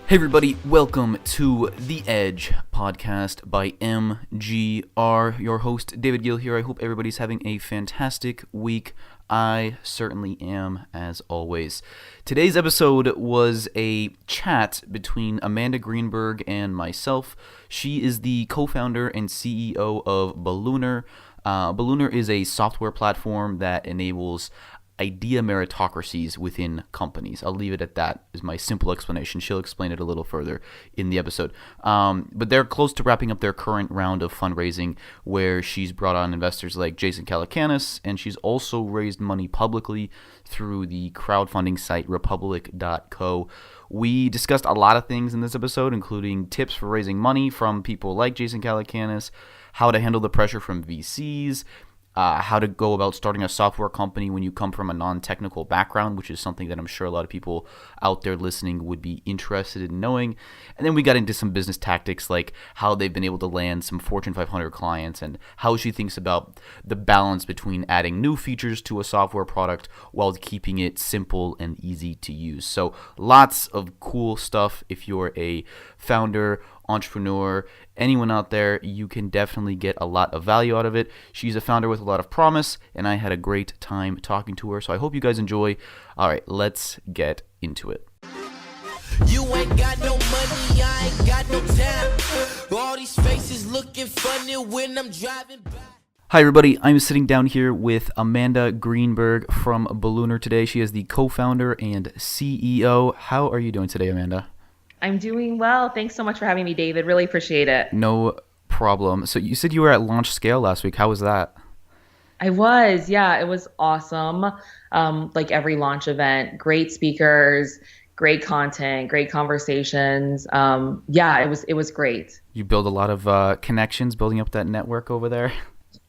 Hey everybody, welcome to The Edge podcast by MGR. Your host, David Gill here. I hope everybody's having a fantastic week. I certainly am, as always. Today's episode was a chat between Amanda Greenberg and myself. She is the co-founder and CEO of Balloonr. Balloonr is a software platform that enables idea meritocracies within companies. I'll leave it at that is my simple explanation. She'll explain it a little further in the episode. But they're close to wrapping up their current round of fundraising where she's brought on investors like Jason Calacanis, and she's also raised money publicly through the crowdfunding site republic.co. We discussed a lot of things in this episode, including tips for raising money from people like Jason Calacanis, how to handle the pressure from VCs, how to go about starting a software company when you come from a non-technical background, which is something that I'm sure a lot of people out there listening would be interested in knowing. And then we got into some business tactics, like how they've been able to land some Fortune 500 clients and how she thinks about the balance between adding new features to a software product while keeping it simple and easy to use. So lots of cool stuff. If you're a founder, entrepreneur, anyone out there, you can definitely get a lot of value out of it. She's a founder with a lot of promise, and I had a great time talking to her, so I hope you guys enjoy. All right, let's get into it. You ain't got no money, I ain't got no time. All these faces looking funny when I'm driving by. Hi everybody, I'm sitting down here with Amanda Greenberg from Balloonr today. She is the co-founder and CEO. How are you doing today, Amanda? I'm doing well. Thanks so much for having me, David. Really appreciate it. No problem. So you said you were at Launch Scale last week. How was that? I was. Yeah, it was awesome. Like every launch event, great speakers, great content, great conversations. Yeah, it was great. You build a lot of connections, building up that network over there.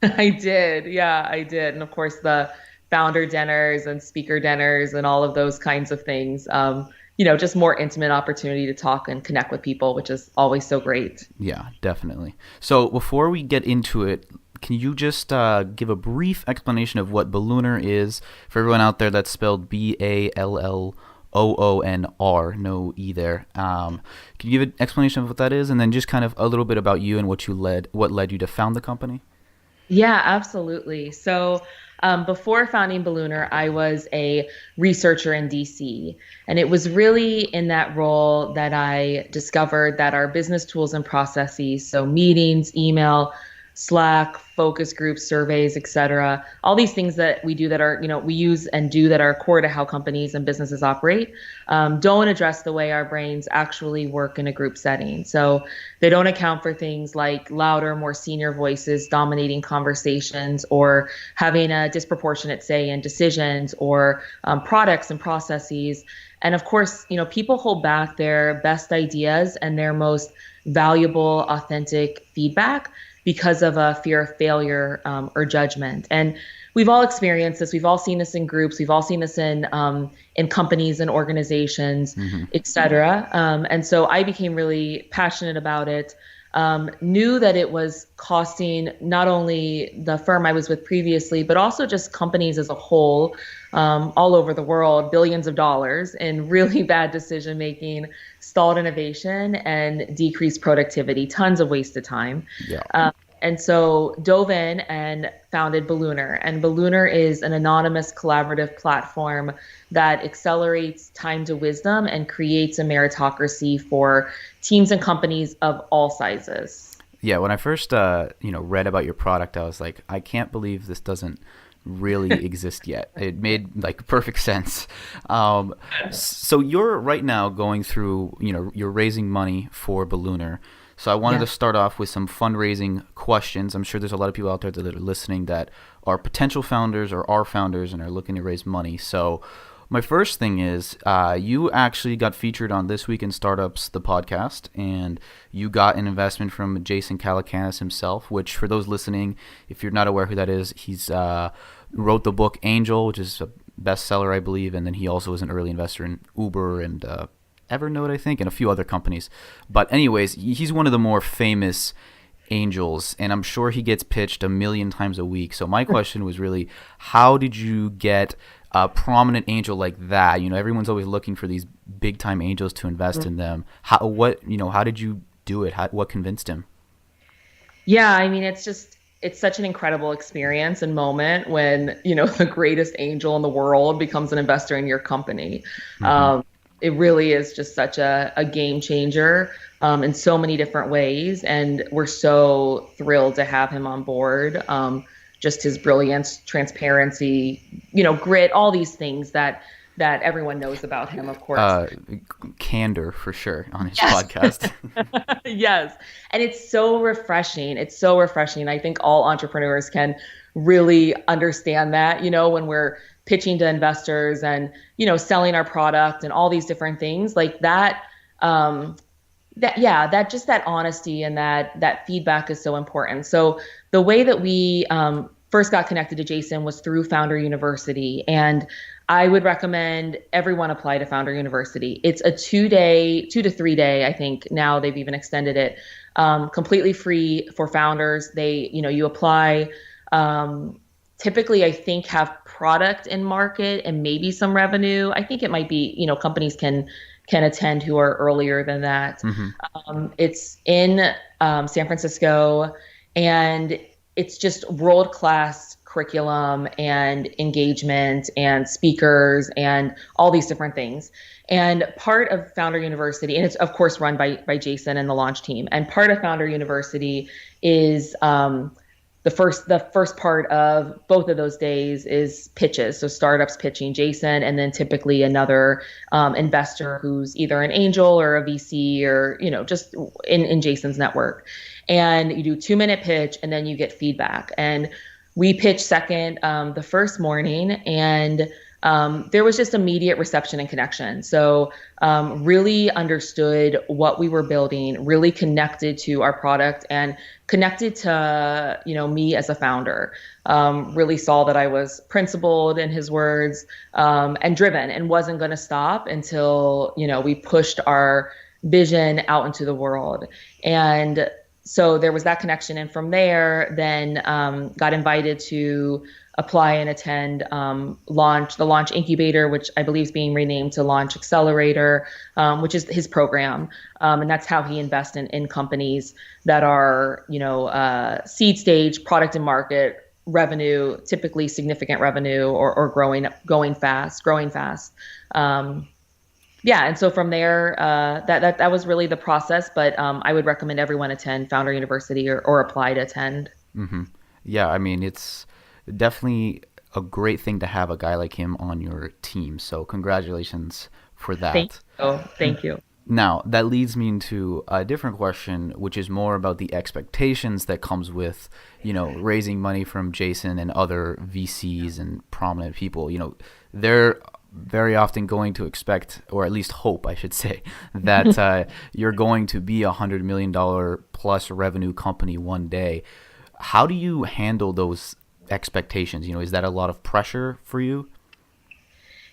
I did. Yeah, I did. And of course, the founder dinners and speaker dinners and all of those kinds of things. Just more intimate opportunity to talk and connect with people, which is always so great. Yeah, definitely. So before we get into it, can you just give a brief explanation of what Balloonr is for everyone out there? That's spelled Balloonr, no E there. Can you give an explanation of what that is, and then just kind of a little bit about you and what led you to found the company? Yeah, absolutely. So before founding Balloonr, I was a researcher in DC. And it was really in that role that I discovered that our business tools and processes, so meetings, email, Slack, focus groups, surveys, et cetera, all these things that we do that are, we use and do that are core to how companies and businesses operate, don't address the way our brains actually work in a group setting. So they don't account for things like louder, more senior voices dominating conversations, or having a disproportionate say in decisions, or products and processes. And of course, people hold back their best ideas and their most valuable, authentic feedback because of a fear of failure or judgment. And we've all experienced this. We've all seen this in groups. We've all seen this in companies and organizations, et cetera. And so I became really passionate about it. Knew that it was costing not only the firm I was with previously, but also just companies as a whole, all over the world, billions of dollars in really bad decision making, stalled innovation, and decreased productivity, tons of wasted time. Yeah. And so dove in and founded Balloonr. And Balloonr is an anonymous collaborative platform that accelerates time to wisdom and creates a meritocracy for teams and companies of all sizes. Yeah, when I first read about your product, I was like, I can't believe this doesn't really exist yet. It made perfect sense. So you're right now going through, you're raising money for Balloonr. So I wanted to start off with some fundraising questions. I'm sure there's a lot of people out there that are listening that are potential founders or are founders and are looking to raise money. So my first thing is you actually got featured on This Week in Startups, the podcast, and you got an investment from Jason Calacanis himself, which for those listening, if you're not aware who that is, he's wrote the book Angel, which is a bestseller, I believe, and then he also was an early investor in Uber and Evernote, I think, and a few other companies. But anyways, he's one of the more famous angels, and I'm sure he gets pitched a million times a week. So my question was really, how did you get a prominent angel like that, everyone's always looking for these big time angels to invest in them. How did you do it? What convinced him? Yeah, I mean, it's such an incredible experience and moment when, the greatest angel in the world becomes an investor in your company. Mm-hmm. It really is just such a game changer in so many different ways. And we're so thrilled to have him on board. Just his brilliance, transparency, grit, all these things that everyone knows about him, of course. Candor for sure on his Yes. podcast. Yes. And it's so refreshing. It's so refreshing. I think all entrepreneurs can really understand that, when we're pitching to investors and, selling our product and all these different things like that. That honesty and that feedback is so important. So the way that we first got connected to Jason was through Founder University. And I would recommend everyone apply to Founder University. It's a 2 to 3 day, I think now they've even extended it, completely free for founders. You apply, typically I think have product in market and maybe some revenue. I think it might be, companies can attend who are earlier than that. Mm-hmm. It's in San Francisco, and it's just world-class curriculum and engagement and speakers and all these different things. And part of Founder University, and it's of course run by Jason and the launch team, and part of Founder University is the first part of both of those days is pitches. So startups pitching Jason, and then typically another investor who's either an angel or a VC or, just in Jason's network. And you do 2-minute pitch, and then you get feedback. And we pitched second the first morning, and there was just immediate reception and connection. So really understood what we were building, really connected to our product and connected to, me as a founder. Really saw that I was principled, in his words, and driven, and wasn't going to stop until, we pushed our vision out into the world. And so there was that connection. And from there, then got invited to apply and attend the Launch Incubator, which I believe is being renamed to Launch Accelerator, which is his program. And that's how he invests in companies that are, seed stage, product and market, revenue, typically significant revenue or growing fast. And so from there, that was really the process. But I would recommend everyone attend Founder University or apply to attend. Mm-hmm. Yeah, I mean, it's definitely a great thing to have a guy like him on your team. So congratulations for that. Thank you. Now, that leads me into a different question, which is more about the expectations that comes with, raising money from Jason and other VCs and prominent people. They're very often going to expect, or at least hope, I should say, that you're going to be $100 million plus revenue company one day. How do you handle those expectations? Is that a lot of pressure for you?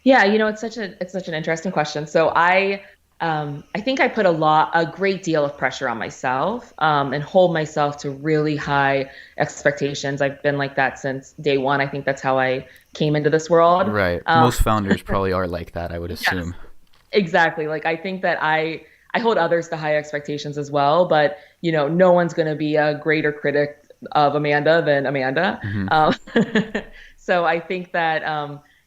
Yeah, it's such an interesting question. So I think I put a great deal of pressure on myself and hold myself to really high expectations. I've been like that since day one. I think that's how I came into this world. Right. Most founders probably are like that, I would assume. Yes, exactly. Like I think that I hold others to high expectations as well, but no one's going to be a greater critic of Amanda than Amanda. Mm-hmm. So I think that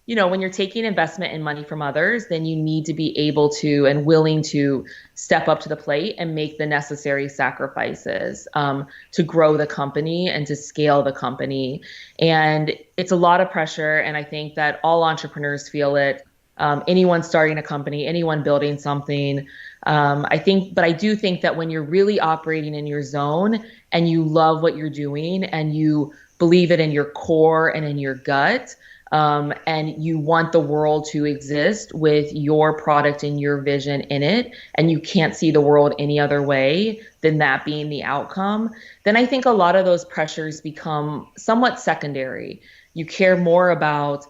when you're taking investment and money from others, then you need to be able to and willing to step up to the plate and make the necessary sacrifices to grow the company and to scale the company. And it's a lot of pressure. And I think that all entrepreneurs feel it. Anyone starting a company, anyone building something. But I do think that when you're really operating in your zone and you love what you're doing and you believe it in your core and in your gut, and you want the world to exist with your product and your vision in it, and you can't see the world any other way than that being the outcome, then I think a lot of those pressures become somewhat secondary. You care more about,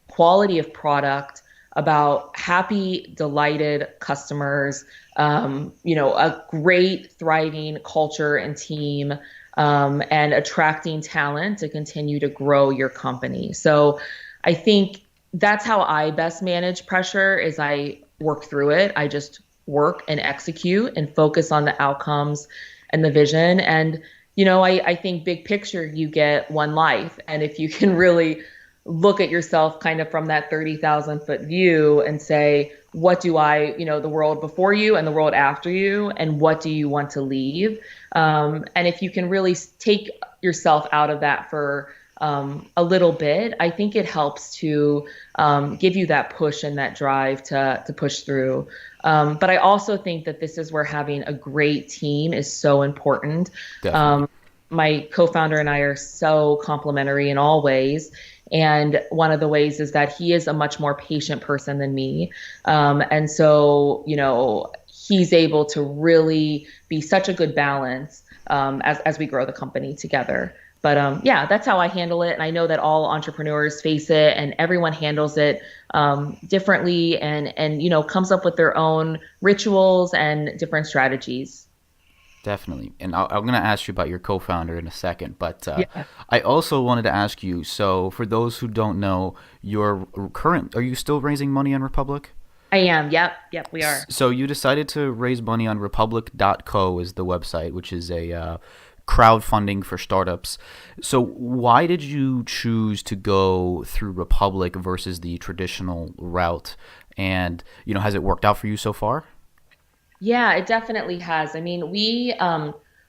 quality of product, about happy, delighted customers, a great, thriving culture and team, and attracting talent to continue to grow your company. So I think, that's how I best manage pressure is I work through it. I just work and execute and focus on the outcomes and the vision. And, I think big picture, you get one life. And if you can really look at yourself kind of from that 30,000-foot view and say, what do the world before you and the world after you, and what do you want to leave? And if you can really take yourself out of that for a little bit, I think it helps to give you that push and that drive to push through. But I also think that this is where having a great team is so important. My co-founder and I are so complementary in all ways. And one of the ways is that he is a much more patient person than me. And so, he's able to really be such a good balance as we grow the company together. But yeah, that's how I handle it. And I know that all entrepreneurs face it, and everyone handles it differently and comes up with their own rituals and different strategies. Definitely. And I'm going to ask you about your co-founder in a second, but I also wanted to ask you, so for those who don't know, are you still raising money on Republic? I am. Yep, we are. So you decided to raise money on republic.co is the website, which is a crowdfunding for startups. So why did you choose to go through Republic versus the traditional route? And, has it worked out for you so far? Yeah, it definitely has. I mean,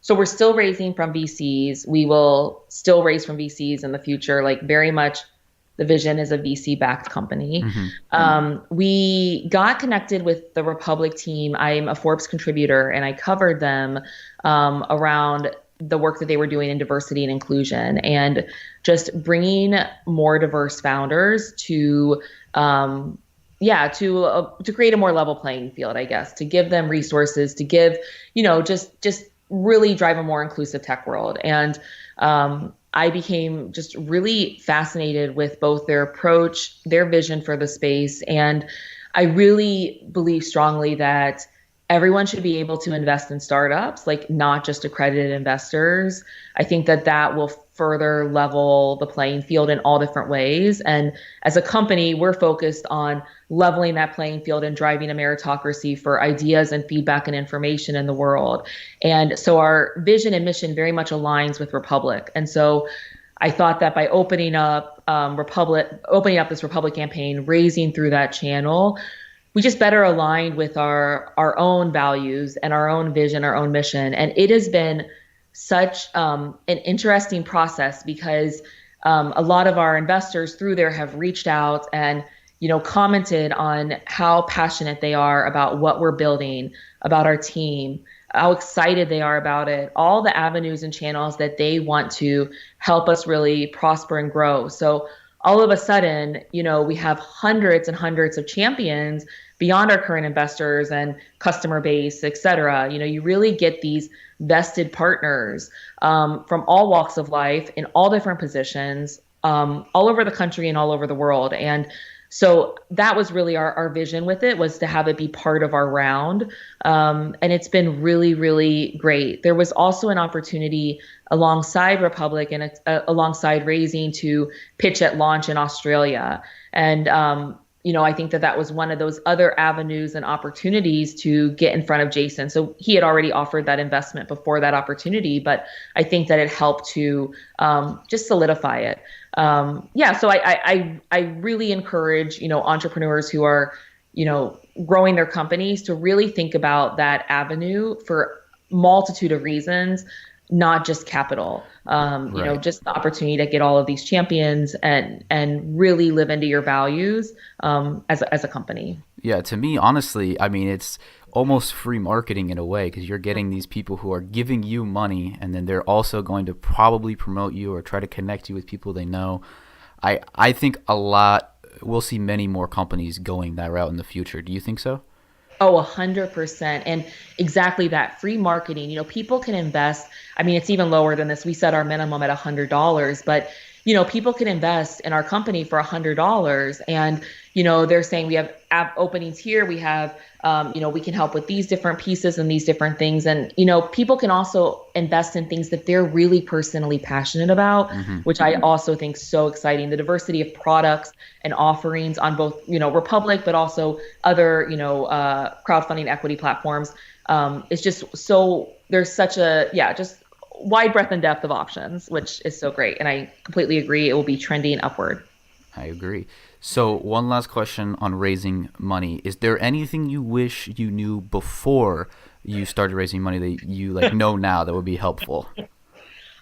so we're still raising from VCs. We will still raise from VCs in the future. Like, very much the vision is a VC-backed company. We got connected with the Republic team. I'm a Forbes contributor, and I covered them around the work that they were doing in diversity and inclusion, and just bringing more diverse founders to create a more level playing field, I guess, to give them resources, to give, just really drive a more inclusive tech world. And I became just really fascinated with both their approach, their vision for the space. And I really believe strongly that everyone should be able to invest in startups, like not just accredited investors. I think that will further level the playing field in all different ways. And as a company, we're focused on leveling that playing field and driving a meritocracy for ideas and feedback and information in the world. And so our vision and mission very much aligns with Republic. And so I thought that by opening up this Republic campaign, raising through that channel, we just better aligned with our own values and our own vision, our own mission. And it has been such an interesting process because a lot of our investors through there have reached out and commented on how passionate they are about what we're building, about our team, how excited they are about it, all the avenues and channels that they want to help us really prosper and grow. So all of a sudden, we have hundreds and hundreds of champions beyond our current investors and customer base, et cetera. You really get these vested partners from all walks of life in all different positions, all over the country and all over the world. And so that was really our vision with it, was to have it be part of our round. And it's been really, really great. There was also an opportunity alongside Republic and alongside raising to pitch at launch in Australia. And, I think that was one of those other avenues and opportunities to get in front of Jason. So he had already offered that investment before that opportunity, but I think that it helped to just solidify it. So I really encourage, entrepreneurs who are, growing their companies to really think about that avenue for multitude of reasons, not just capital, Right. just the opportunity to get all of these champions and really live into your values as a company. Yeah, to me, honestly, I mean, it's almost free marketing in a way, because you're getting these people who are giving you money, and then they're also going to probably promote you or try to connect you with people they know. I think we'll see many more companies going that route in the future. Do you think so? Oh, 100%. And exactly that, free marketing. People can invest. I mean, it's even lower than this. We set our minimum at $100, but people can invest in our company for $100 and, they're saying we have app openings here. We have, we can help with these different pieces and these different things. And, people can also invest in things that they're really personally passionate about, which I also think so exciting. The diversity of products and offerings on both, Republic, but also other, crowdfunding equity platforms. It's just so there's such just wide breadth and depth of options, which is so great. And I completely agree. It will be trending upward. I agree. So one last question on raising money. Is there anything you wish you knew before you started raising money that you know now that would be helpful?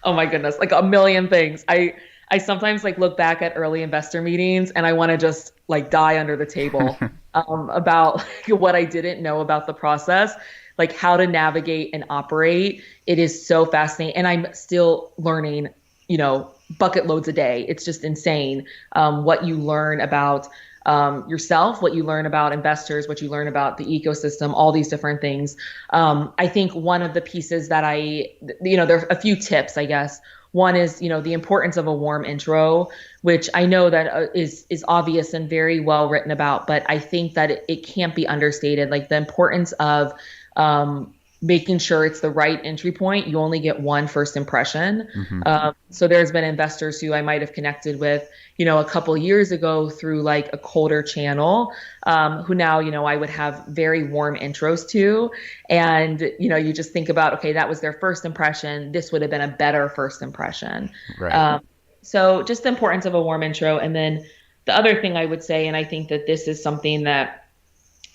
Oh my goodness, like a million things. I sometimes look back at early investor meetings and I want to just die under the table about what I didn't know about the process, like how to navigate and operate. It is so fascinating. And I'm still learning, bucket loads a day. It's just insane what you learn about yourself, what you learn about investors, what you learn about the ecosystem, all these different things. I think one of the pieces that there are a few tips, I guess. One is, the importance of a warm intro, which I know that is obvious and very well written about, but I think that it can't be understated. Like the importance of making sure it's the right entry point. You only get one first impression. So there's been investors who I might have connected with, a couple years ago through a colder channel, who now, I would have very warm intros to. And, you just think about, okay, that was their first impression. This would have been a better first impression. Right. So just the importance of a warm intro. And then the other thing I would say, and I think that this is something that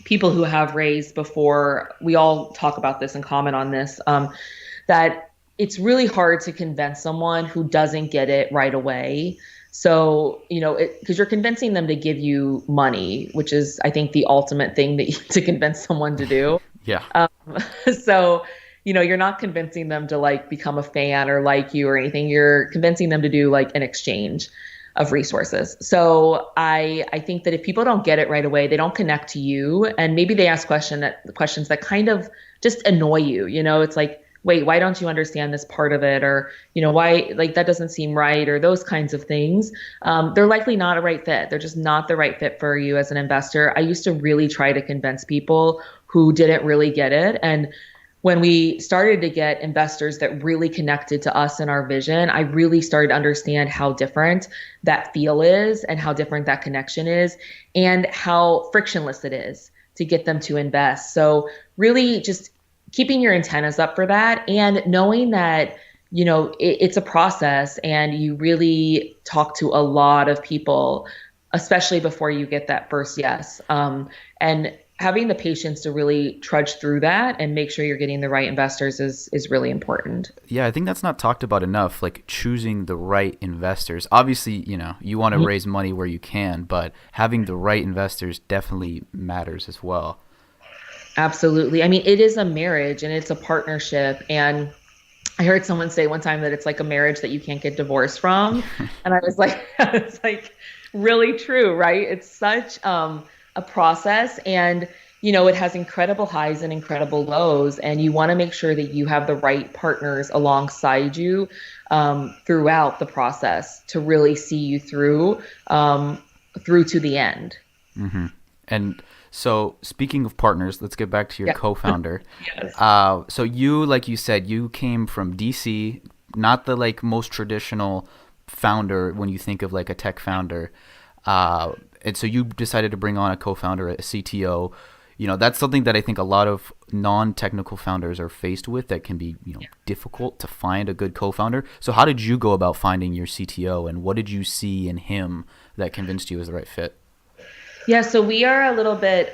people who have raised before, we all talk about this and comment on this, that it's really hard to convince someone who doesn't get it right away. So, because you're convincing them to give you money, which is, I think, the ultimate thing to convince someone to do. Yeah. So, you're not convincing them to become a fan or like you or anything. You're convincing them to do an exchange of resources. So I think that if people don't get it right away, they don't connect to you, and maybe they ask questions that kind of just annoy you. It's like, wait, why don't you understand this part of it? Or, why, that doesn't seem right, or those kinds of things. They're likely not a right fit. They're just not the right fit for you as an investor. I used to really try to convince people who didn't really get it. And when we started to get investors that really connected to us and our vision, I really started to understand how different that feel is and how different that connection is and how frictionless it is to get them to invest. So really just keeping your antennas up for that and knowing that, it's a process and you really talk to a lot of people, especially before you get that first yes. And having the patience to really trudge through that and make sure you're getting the right investors is really important. Yeah, I think that's not talked about enough, choosing the right investors. Obviously, you want to raise money where you can, but having the right investors definitely matters as well. Absolutely. I mean, it is a marriage and it's a partnership. And I heard someone say one time that it's like a marriage that you can't get divorced from. And I was like, it's really true, right? It's such a process, and it has incredible highs and incredible lows, and you want to make sure that you have the right partners alongside you throughout the process to really see you through to the end. And so speaking of partners, let's get back to your co-founder. Yes. So you, like you said, you came from DC, not the most traditional founder when you think of a tech founder. And so you decided to bring on a co-founder, a CTO. That's something that I think a lot of non-technical founders are faced with that can be, difficult to find a good co-founder. So how did you go about finding your CTO, and what did you see in him that convinced you was the right fit? Yeah, so we are a little bit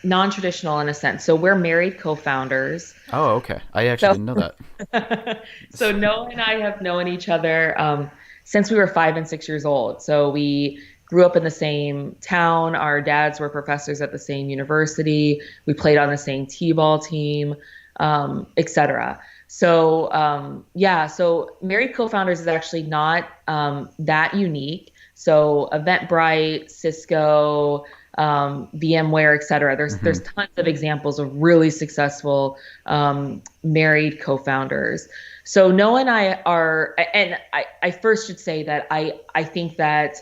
non-traditional in a sense. So we're married co-founders. Oh, okay. I actually didn't know that. So Noah and I have known each other since we were 5 and 6 years old. So we grew up in the same town. Our dads were professors at the same university. We played on the same t-ball team, et cetera. So, so married co-founders is actually not that unique. So Eventbrite, Cisco, VMware, et cetera. There's tons of examples of really successful married co-founders. So Noah and I are, and I first should say that I think that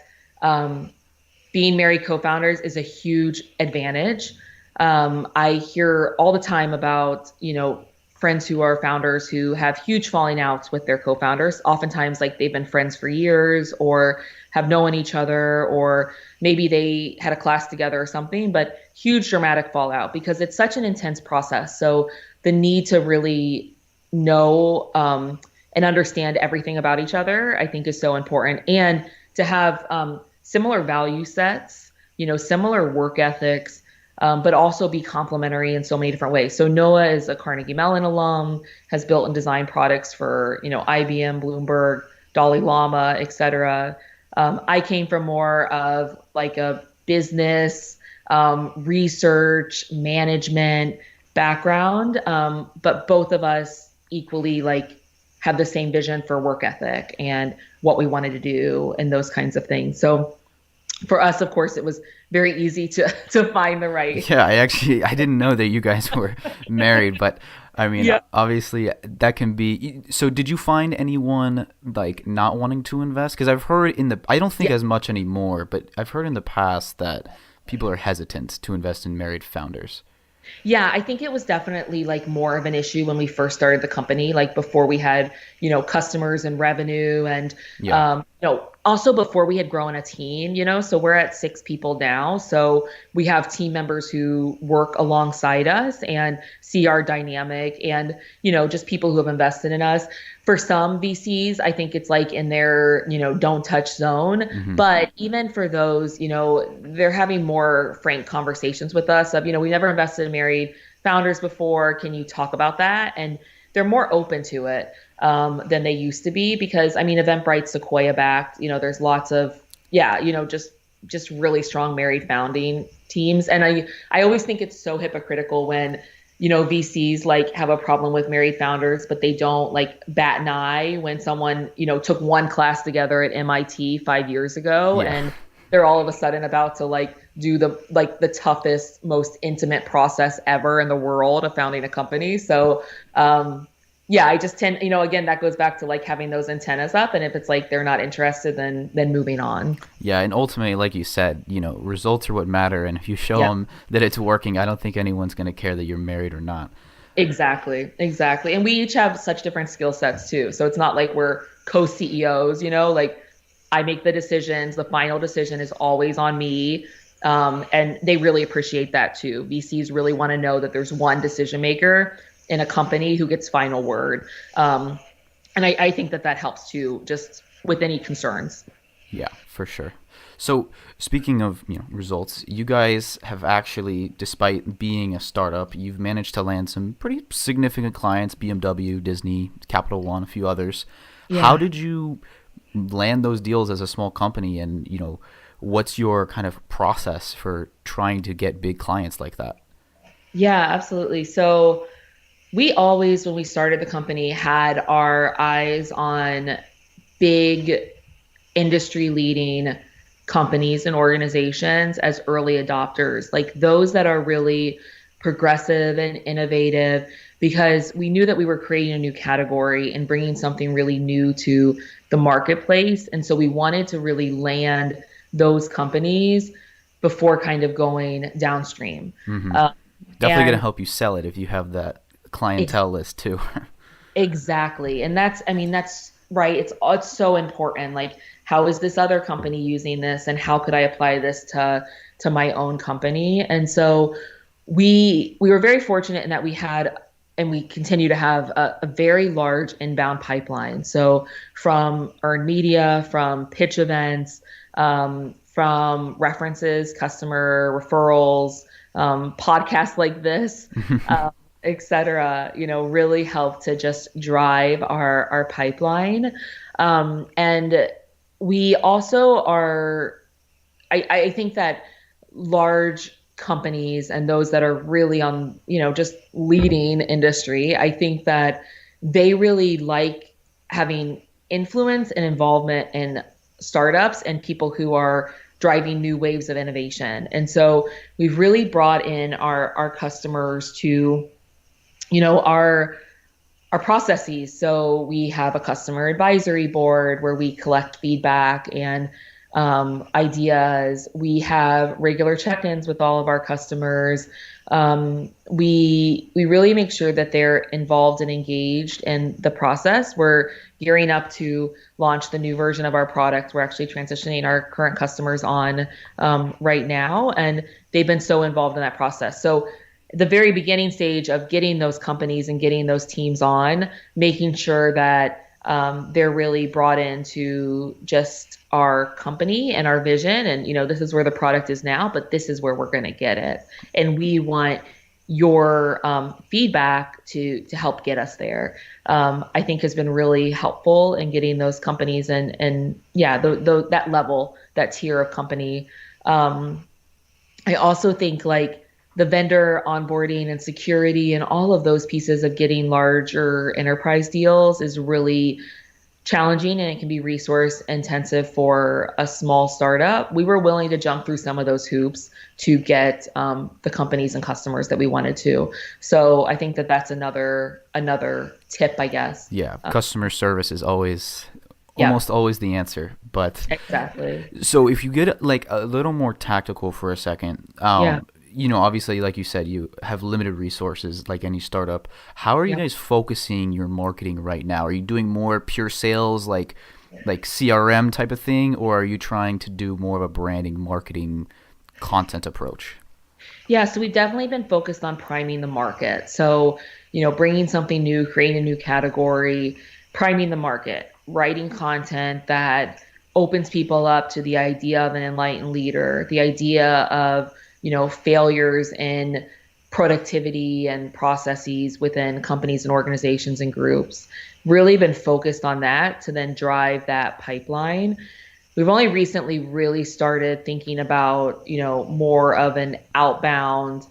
being married co-founders is a huge advantage. I hear all the time about, friends who are founders who have huge falling outs with their co-founders. Oftentimes, like they've been friends for years or have known each other, or maybe they had a class together or something, but huge dramatic fallout because it's such an intense process. So the need to really know and understand everything about each other, I think is so important. And to have similar value sets, similar work ethics, but also be complementary in so many different ways. So Noah is a Carnegie Mellon alum, has built and designed products for, IBM, Bloomberg, Dalai Lama, et cetera. I came from more of like a business, research, management background, but both of us equally like have the same vision for work ethic and what we wanted to do and those kinds of things. So for us, of course, it was very easy to find the right. Yeah, I didn't know that you guys were married, but I mean, Yeah. obviously that can be. So did you find anyone like not wanting to invest? Because I've heard I don't think as much anymore, but I've heard in the past that people are hesitant to invest in married founders. Yeah, I think it was definitely like more of an issue when we first started the company, like before we had, customers and revenue and, Yeah. also before we had grown a team, so we're at 6 people now. So we have team members who work alongside us and see our dynamic and, just people who have invested in us. For some VCs, I think it's like in their, don't touch zone. Mm-hmm. But even for those, they're having more frank conversations with us of, we never invested in married founders before. Can you talk about that? And they're more open to it than they used to be because, I mean, Eventbrite, Sequoia backed, there's lots of, just really strong married founding teams. And I always think it's so hypocritical when, VCs like have a problem with married founders, but they don't like bat an eye when someone, took one class together at MIT 5 years ago and they're all of a sudden about to like do the toughest, most intimate process ever in the world of founding a company. So, I just tend, again, that goes back to like having those antennas up. And if it's like they're not interested, then moving on. Yeah, and ultimately, like you said, results are what matter. And if you show them that it's working, I don't think anyone's going to care that you're married or not. Exactly. And we each have such different skill sets too. So it's not like we're co-CEOs, like I make the decisions. The final decision is always on me. And they really appreciate that too. VCs really want to know that there's one decision maker in a company who gets final word. And I think that helps too, just with any concerns. Yeah, for sure. So speaking of results, you guys have actually, despite being a startup, you've managed to land some pretty significant clients: BMW, Disney, Capital One, a few others. Yeah. How did you land those deals as a small company, and what's your kind of process for trying to get big clients like that? Yeah, absolutely. So we always, when we started the company, had our eyes on big industry leading companies and organizations as early adopters, like those that are really progressive and innovative, because we knew that we were creating a new category and bringing something really new to the marketplace. And so we wanted to really land those companies before kind of going downstream. Mm-hmm. Definitely going to help you sell it if you have that clientele list too. Exactly. And that's right. It's so important. Like, how is this other company using this, and how could I apply this to my own company? And so we were very fortunate in that we had, and we continue to have a very large inbound pipeline. So from earned media, from pitch events, from references, customer referrals, podcasts like this, et cetera, really help to just drive our pipeline. And we also are, I think that large companies and those that are really on, just leading industry, I think that they really like having influence and involvement in startups and people who are driving new waves of innovation. And so we've really brought in our customers to, our processes. So we have a customer advisory board where we collect feedback and ideas. We have regular check-ins with all of our customers. We really make sure that they're involved and engaged in the process. We're gearing up to launch the new version of our product. We're actually transitioning our current customers on right now, and they've been so involved in that process. So the very beginning stage of getting those companies and getting those teams on, making sure that they're really brought into just our company and our vision. And, this is where the product is now, but this is where we're going to get it. And we want your feedback to help get us there. I think has been really helpful in getting those companies and that level, that tier of company. I also think like the vendor onboarding and security and all of those pieces of getting larger enterprise deals is really challenging, and it can be resource intensive for a small startup. We were willing to jump through some of those hoops to get the companies and customers that we wanted to. So I think that that's another tip, I guess. Yeah, customer service is almost always the answer. But exactly. So if you get like a little more tactical for a second, obviously, like you said, you have limited resources like any startup. How are you guys focusing your marketing right now? Are you doing more pure sales, like CRM type of thing, or are you trying to do more of a branding, marketing, content approach? Yeah, so we've definitely been focused on priming the market. So, bringing something new, creating a new category, priming the market, writing content that opens people up to the idea of an enlightened leader, the idea of failures in productivity and processes within companies and organizations and groups. Really been focused on that to then drive that pipeline. We've only recently really started thinking about, more of an outbound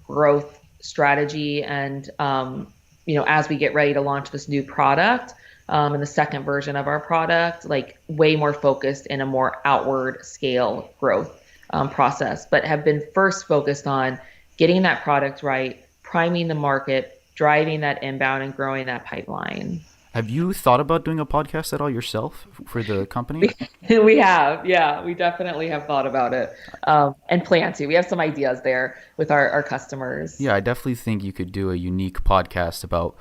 growth strategy. And, as we get ready to launch this new product and the second version of our product, like way more focused in a more outward scale growth process, but have been first focused on getting that product right, priming the market, driving that inbound, and growing that pipeline. Have you thought about doing a podcast at all yourself for the company? We have, yeah, we definitely have thought about it and plan to. We have some ideas there with our customers. Yeah, I definitely think you could do a unique podcast about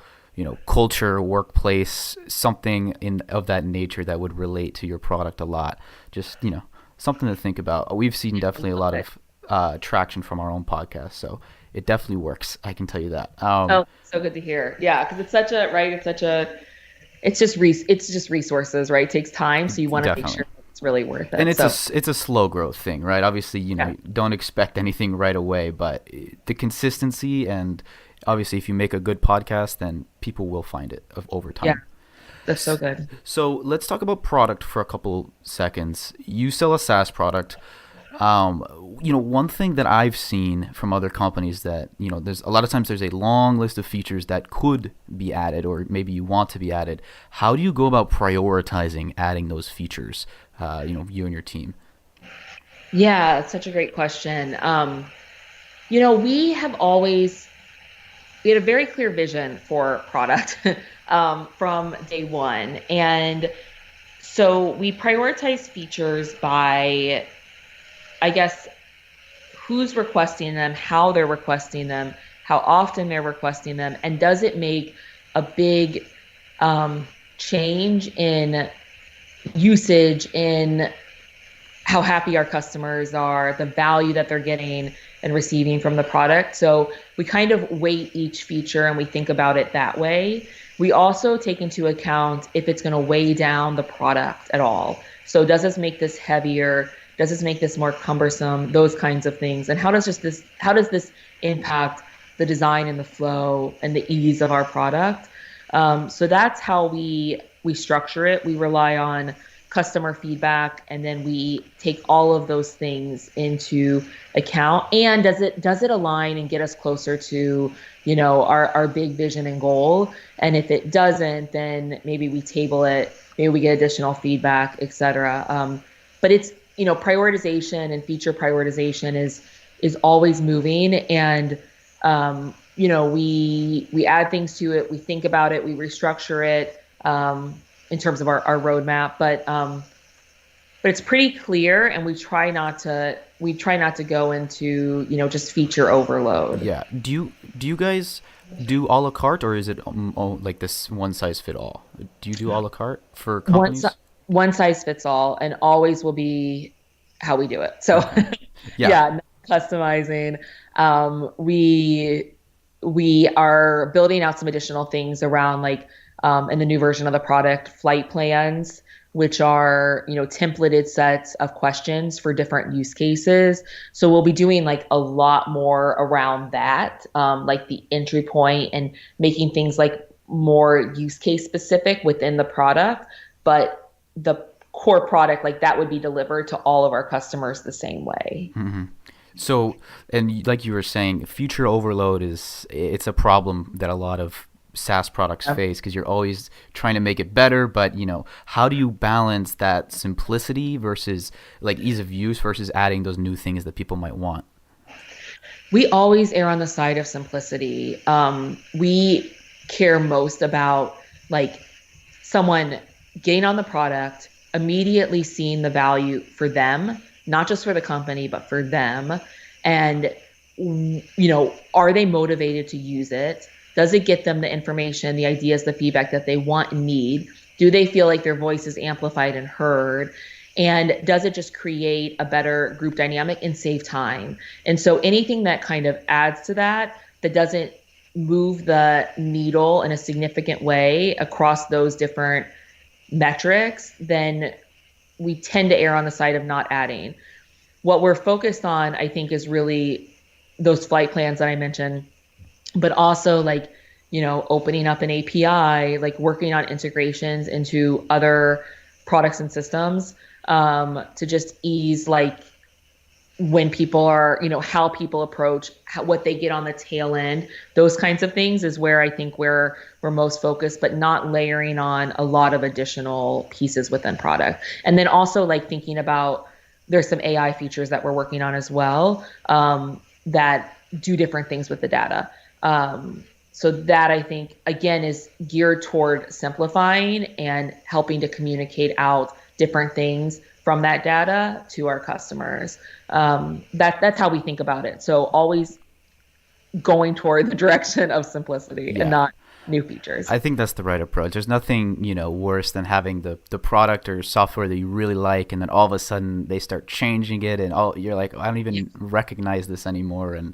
culture, workplace, something of that nature that would relate to your product a lot. Just something to think about. We've seen definitely a lot of traction from our own podcast, so it definitely works. I can tell you that. So good to hear. Yeah, because it's just resources, right? It takes time, so you want to make sure it's really worth it. And it's a slow growth thing, right? Obviously, don't expect anything right away, but the consistency, and obviously, if you make a good podcast, then people will find it over time. Yeah. That's so good. So let's talk about product for a couple seconds. You sell a SaaS product. One thing that I've seen from other companies that, there's a lot of times there's a long list of features that could be added, or maybe you want to be added. How do you go about prioritizing adding those features, you and your team? Yeah, it's such a great question. We had a very clear vision for product from day one. And so we prioritize features by, I guess, who's requesting them, how they're requesting them, how often they're requesting them, and does it make a big change in usage, in how happy our customers are, the value that they're getting and receiving from the product. So we kind of weight each feature and we think about it that way. We also take into account if it's going to weigh down the product at all. So does this make this heavier? Does this make this more cumbersome? Those kinds of things. And how does this impact the design and the flow and the ease of our product? So that's how we structure it. We rely on customer feedback, and then we take all of those things into account. And does it align and get us closer to, our big vision and goal? And if it doesn't, then maybe we table it, maybe we get additional feedback, et cetera. But it's, prioritization and feature prioritization is always moving. And we add things to it, we think about it, we restructure it in terms of our roadmap, but it's pretty clear, and we try not to go into just feature overload. Yeah. Do you guys do a la carte, or is it like this one size fit all? Do you do a la carte for One companies? one size fits all, and always will be how we do it. So Okay. Yeah. yeah, no customizing. We are building out some additional things around like in the new version of the product, flight plans, which are templated sets of questions for different use cases. So we'll be doing like a lot more around that, like the entry point and making things like more use case specific within the product. But the core product, like that would be delivered to all of our customers the same way. So, and like you were saying, feature overload it's a problem that a lot of SaaS products face because you're always trying to make it better, but how do you balance that simplicity versus like ease of use versus adding those new things that people might want? We always err on the side of simplicity. We care most about like someone getting on the product, immediately seeing the value for them, not just for the company, but for them. And, are they motivated to use it? Does it get them the information, the ideas, the feedback that they want and need? Do they feel like their voice is amplified and heard? And does it just create a better group dynamic and save time? And so anything that kind of adds to that doesn't move the needle in a significant way across those different metrics, then we tend to err on the side of not adding. What we're focused on, I think, is really those flight plans that I mentioned, but also like, opening up an API, like working on integrations into other products and systems to just ease like when people are, how people approach, what they get on the tail end, those kinds of things is where I think we're most focused, but not layering on a lot of additional pieces within product. And then also like thinking about, there's some AI features that we're working on as well that do different things with the data. So that I think, again, is geared toward simplifying and helping to communicate out different things from that data to our customers. That's how we think about it. So always going toward the direction of simplicity and not new features. I think that's the right approach. There's nothing, worse than having the product or software that you really like, and then all of a sudden they start changing it, and you're like, I don't even recognize this anymore. And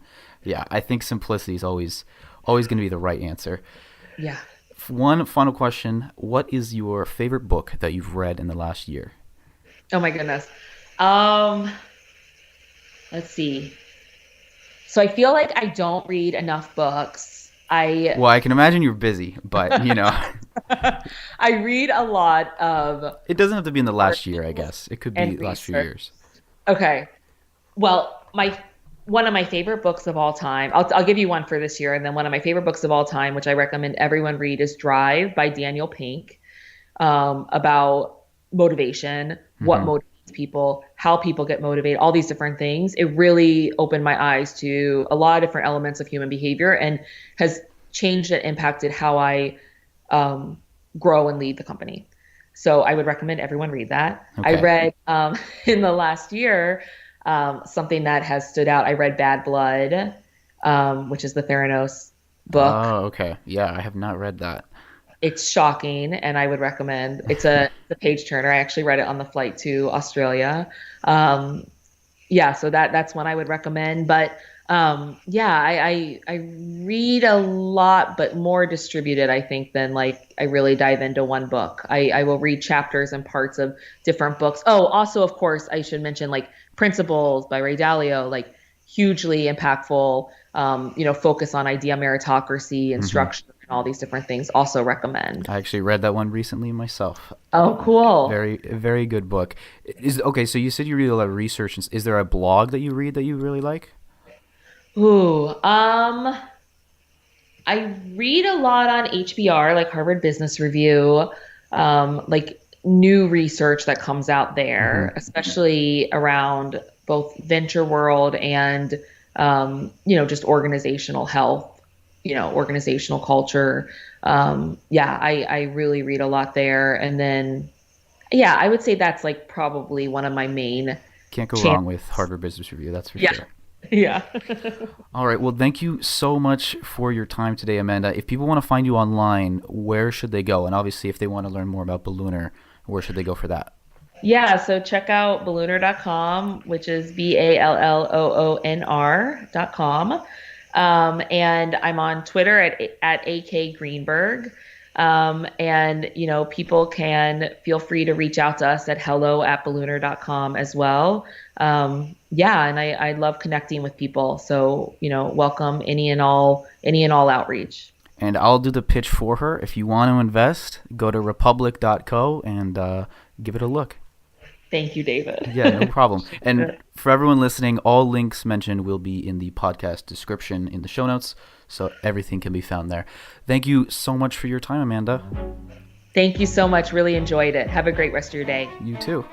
I think simplicity is always going to be the right answer. Yeah. One final question: what is your favorite book that you've read in the last year? Oh my goodness. Let's see. So I feel like I don't read enough books. Well, I can imagine you're busy, but I read a lot of. It doesn't have to be in the last year, I guess. It could be the last few years. Okay. Well, one of my favorite books of all time. I'll give you one for this year, and then one of my favorite books of all time, which I recommend everyone read, is Drive by Daniel Pink, about motivation, what motivates people, how people get motivated, all these different things. It really opened my eyes to a lot of different elements of human behavior and has changed and impacted how I grow and lead the company. So I would recommend everyone read that. Okay. I read in the last year something that has stood out. I read Bad Blood, which is the Theranos book. Oh, okay. Yeah, I have not read that. It's shocking, and I would recommend. It's a page turner. I actually read it on the flight to Australia. So that's one I would recommend. But I read a lot, but more distributed, I think, than like I really dive into one book. I will read chapters and parts of different books. Oh, also, of course, I should mention like Principles by Ray Dalio, like hugely impactful. Focus on idea meritocracy and structure and all these different things. Also recommend. I actually read that one recently myself. Oh, cool. Very, very good book. So you said you read a lot of research. Is there a blog that you read that you really like? Ooh, I read a lot on HBR, like Harvard Business Review, like new research that comes out there, especially around both venture world and, just organizational health. organizational culture. I really read a lot there. And then, I would say that's like probably one of my main Can't go champions. wrong with Harvard Business Review, that's for Yeah. sure. Yeah. All right. Well, thank you so much for your time today, Amanda. If people want to find you online, where should they go? And obviously, if they want to learn more about Balloonr, where should they go for that? Yeah, so check out balloonr.com, which is balloonr.com. And I'm on Twitter at AK Greenberg. And people can feel free to reach out to us at hello@balloonr.com as well. And I love connecting with people. So, welcome any and all outreach. And I'll do the pitch for her. If you want to invest, go to republic.co and give it a look. Thank you, David. Yeah, no problem. And for everyone listening, all links mentioned will be in the podcast description in the show notes, so everything can be found there. Thank you so much for your time, Amanda. Thank you so much. Really enjoyed it. Have a great rest of your day. You too.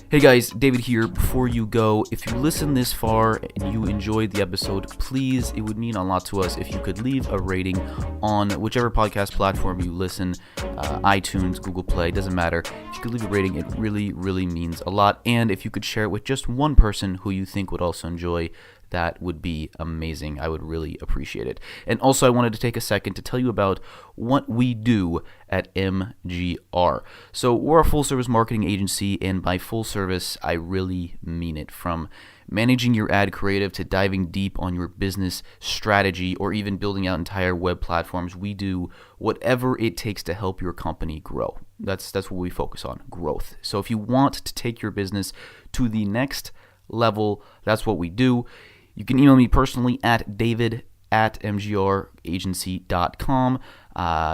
Hey guys, David here. Before you go, if you listen this far and you enjoyed the episode, please, it would mean a lot to us if you could leave a rating on whichever podcast platform you listen, iTunes, Google Play, doesn't matter. If you could leave a rating, it really, really means a lot. And if you could share it with just one person who you think would also enjoy, that would be amazing. I would really appreciate it. And also, I wanted to take a second to tell you about what we do at MGR. So we're a full-service marketing agency, and by full service, I really mean it. From managing your ad creative to diving deep on your business strategy or even building out entire web platforms, we do whatever it takes to help your company grow. That's what we focus on, growth. So if you want to take your business to the next level, that's what we do. You can email me personally at david@mgragency.com.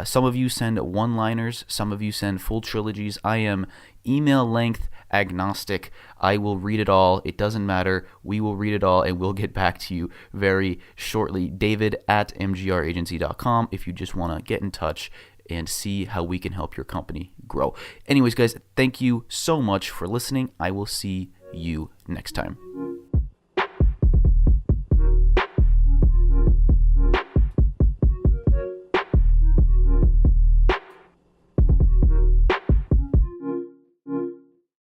Some of you send one-liners, some of you send full trilogies. I am email length agnostic. I will read it all. It doesn't matter. We will read it all, and we'll get back to you very shortly. david@mgragency.com if you just want to get in touch and see how we can help your company grow. Anyways, guys, thank you so much for listening. I will see you next time.